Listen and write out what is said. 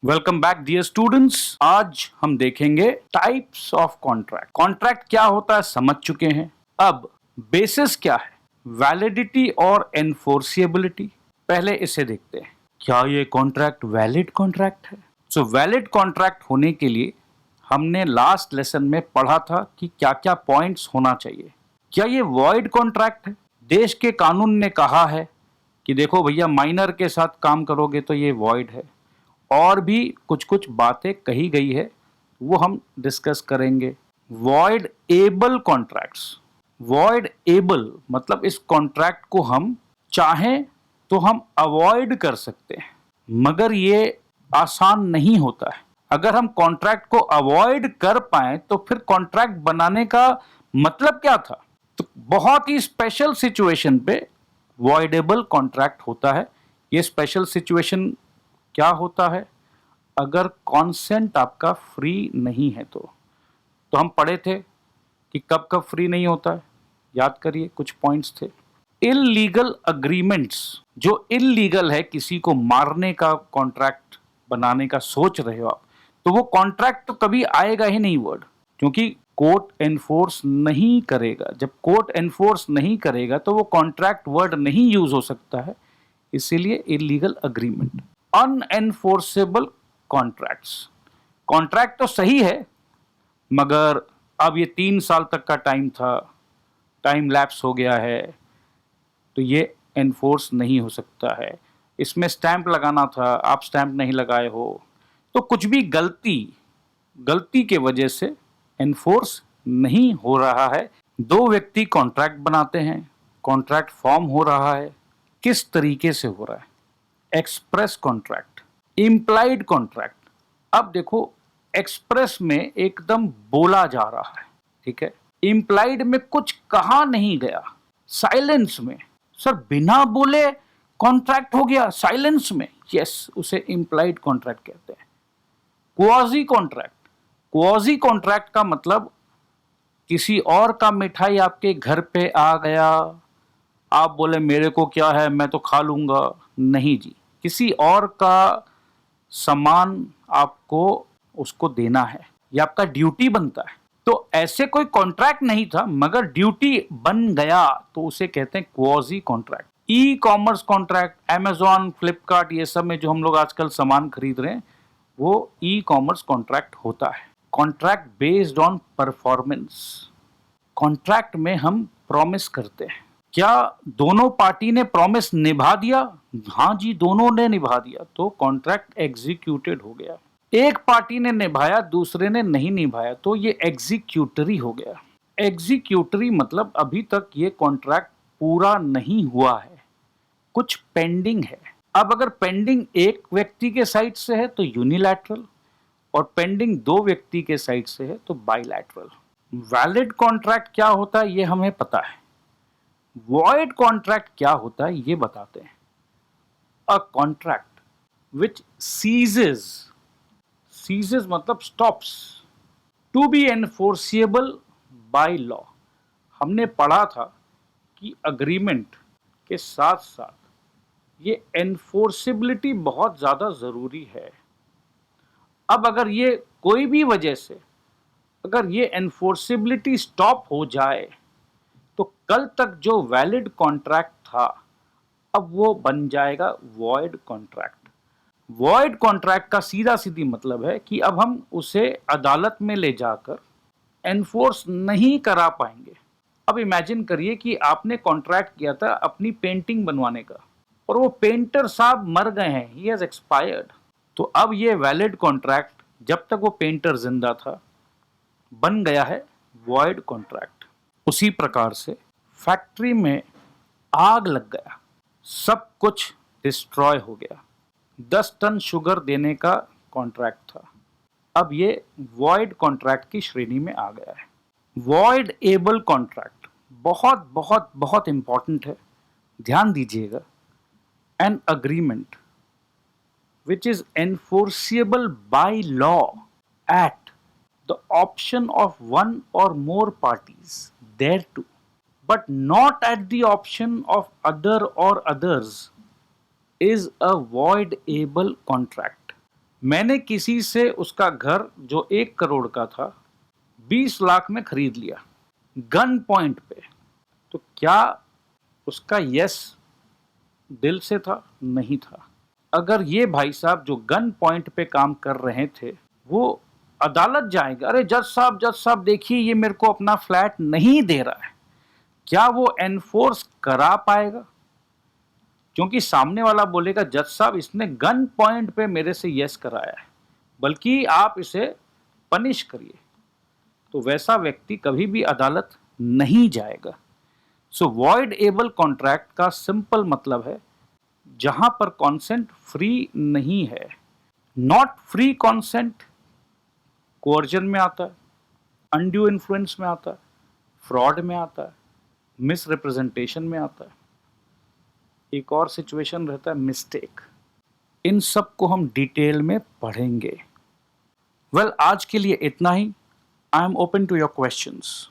Welcome back dear students. आज हम देखेंगे टाइप्स ऑफ कॉन्ट्रैक्ट। कॉन्ट्रैक्ट क्या होता है समझ चुके हैं। अब बेसिस क्या है, वैलिडिटी और एनफोर्सिएबिलिटी। पहले इसे देखते हैं, क्या ये कॉन्ट्रैक्ट वैलिड कॉन्ट्रैक्ट है। सो वैलिड कॉन्ट्रैक्ट होने के लिए हमने लास्ट लेसन में पढ़ा था कि क्या क्या पॉइंट्स होना चाहिए। क्या ये वॉइड कॉन्ट्रैक्ट है? देश के कानून ने कहा है कि देखो भैया, माइनर के साथ काम करोगे तो ये वॉइड है। और भी कुछ कुछ बातें कही गई है, वो हम डिस्कस करेंगे। Void able contracts. Void able मतलब इस कॉन्ट्रैक्ट को हम चाहें तो हम अवॉइड कर सकते हैं, मगर ये आसान नहीं होता है। अगर हम कॉन्ट्रैक्ट को अवॉइड कर पाए तो फिर कॉन्ट्रैक्ट बनाने का मतलब क्या था। तो बहुत ही स्पेशल सिचुएशन पे वॉइडेबल कॉन्ट्रैक्ट होता है। ये स्पेशल सिचुएशन क्या होता है? अगर कॉन्सेंट आपका फ्री नहीं है तो हम पढ़े थे कि कब कब फ्री नहीं होता है। याद करिए, कुछ पॉइंट्स थे। इल्लीगल अग्रीमेंट्स, जो इल्लीगल है, किसी को मारने का कॉन्ट्रैक्ट बनाने का सोच रहे हो आप, तो वो कॉन्ट्रैक्ट तो कभी आएगा ही नहीं वर्ड, क्योंकि कोर्ट एनफोर्स नहीं करेगा। जब कोर्ट एनफोर्स नहीं करेगा तो वो कॉन्ट्रैक्ट वर्ड नहीं यूज हो सकता है, इसीलिए इल्लीगल अग्रीमेंट। अनएनफोर्सेबल कॉन्ट्रैक्ट्स। कॉन्ट्रैक्ट तो सही है, मगर अब ये 3 साल तक का टाइम था, टाइम लैप्स हो गया है, तो ये एनफोर्स नहीं हो सकता है। इसमें स्टैंप लगाना था, आप स्टैंप नहीं लगाए हो, तो कुछ भी गलती के वजह से एनफोर्स नहीं हो रहा है। दो व्यक्ति कॉन्ट्रैक्ट बनाते हैं, कॉन्ट्रैक्ट फॉर्म हो रहा है, किस तरीके से हो रहा है? Express contract, implied contract. अब देखो, एक्सप्रेस में एकदम बोला जा रहा है, ठीक है। इम्प्लाइड में कुछ कहा नहीं गया, साइलेंस में। सर बिना बोले कॉन्ट्रैक्ट हो गया साइलेंस में, यस, उसे इम्प्लाइड कॉन्ट्रैक्ट कहते हैं। Quasi contract. क्वाजी कॉन्ट्रैक्ट का मतलब किसी और का मिठाई आपके घर पे आ गया, आप बोले मेरे को क्या है, मैं तो खा लूंगा। नहीं जी, किसी और का सामान आपको उसको देना है, ये आपका ड्यूटी बनता है। तो ऐसे कोई कॉन्ट्रैक्ट नहीं था, मगर ड्यूटी बन गया, तो उसे कहते हैं quasi contract. E commerce contract, Amazon, Flipkart, ये सब में जो हम लोग आजकल सामान खरीद रहे हैं, वो ई कॉमर्स कॉन्ट्रैक्ट होता है। Contract based on performance. Contract में हम प्रॉमिस करते हैं। क्या दोनों पार्टी ने प्रॉमिस निभा दिया? हाँ जी, दोनों ने निभा दिया, तो कॉन्ट्रैक्ट एग्जीक्यूटेड हो गया। एक पार्टी ने निभाया, दूसरे ने नहीं निभाया, तो ये एग्जीक्यूटरी हो गया। एग्जीक्यूटरी मतलब अभी तक ये कॉन्ट्रैक्ट पूरा नहीं हुआ है, कुछ पेंडिंग है। अब अगर पेंडिंग एक व्यक्ति के साइड से है तो यूनिलैटरल, और पेंडिंग दो व्यक्ति के साइड से है तो बाइलैटरल। वैलिड कॉन्ट्रैक्ट क्या होता है ये हमें पता है। वॉइड कॉन्ट्रैक्ट क्या होता है ये बताते हैं। अ कॉन्ट्रैक्ट विच सीजेस मतलब stops to be enforceable by law. हमने पढ़ा था कि अग्रीमेंट के साथ साथ ये एनफोर्सिबिलिटी बहुत ज्यादा जरूरी है। अब अगर ये कोई भी वजह से अगर ये एनफोर्सिबिलिटी स्टॉप हो जाए तो कल तक जो वैलिड कॉन्ट्रैक्ट था अब वो बन जाएगा वॉइड कॉन्ट्रैक्ट। वॉइड कॉन्ट्रैक्ट का सीधा सीधी मतलब है कि अब हम उसे अदालत में ले जाकर एनफोर्स नहीं करा पाएंगे। अब इमेजिन करिए कि आपने कॉन्ट्रैक्ट किया था अपनी पेंटिंग बनवाने का, और वो पेंटर साहब मर गए हैं, ही हैज एक्सपायर्ड। तो अब ये वैलिड कॉन्ट्रैक्ट जब तक वो पेंटर जिंदा था बन गया है वॉइड कॉन्ट्रैक्ट। उसी प्रकार से फैक्ट्री में आग लग गया, सब कुछ डिस्ट्रॉय हो गया, 10 टन शुगर देने का कॉन्ट्रैक्ट था, अब ये वॉइड कॉन्ट्रैक्ट की श्रेणी में आ गया है। वॉइड एबल कॉन्ट्रैक्ट बहुत बहुत बहुत इंपॉर्टेंट है, ध्यान दीजिएगा। An agreement which is enforceable by law at the option of one or more parties thereto, but not at the option of other or others, is a voidable contract. मैंने किसी से उसका घर जो 1 करोड़ का था 20 लाख में खरीद लिया गन पॉइंट पे, तो क्या उसका यस दिल से था? नहीं था। अगर ये भाई साहब जो गन पॉइंट पे काम कर रहे थे वो अदालत जाएगा, अरे जज साहब देखिए ये मेरे को अपना फ्लैट नहीं दे रहा है, क्या वो एनफोर्स करा पाएगा? क्योंकि सामने वाला बोलेगा जज साहब इसने गन पॉइंट पे मेरे से यस कराया है, बल्कि आप इसे पनिश करिए, तो वैसा व्यक्ति कभी भी अदालत नहीं जाएगा। सो वॉइड एबल कॉन्ट्रैक्ट का सिंपल मतलब है जहां पर कॉन्सेंट फ्री नहीं है। नॉट फ्री कॉन्सेंट कोअर्जन में आता है, अनड्यू इन्फ्लुएंस में आता है, फ्रॉड में आता है, मिस रिप्रेजेंटेशन में आता है, एक और सिचुएशन रहता है मिस्टेक। इन सब को हम डिटेल में पढ़ेंगे। वेल, आज के लिए इतना ही। I am open to your questions.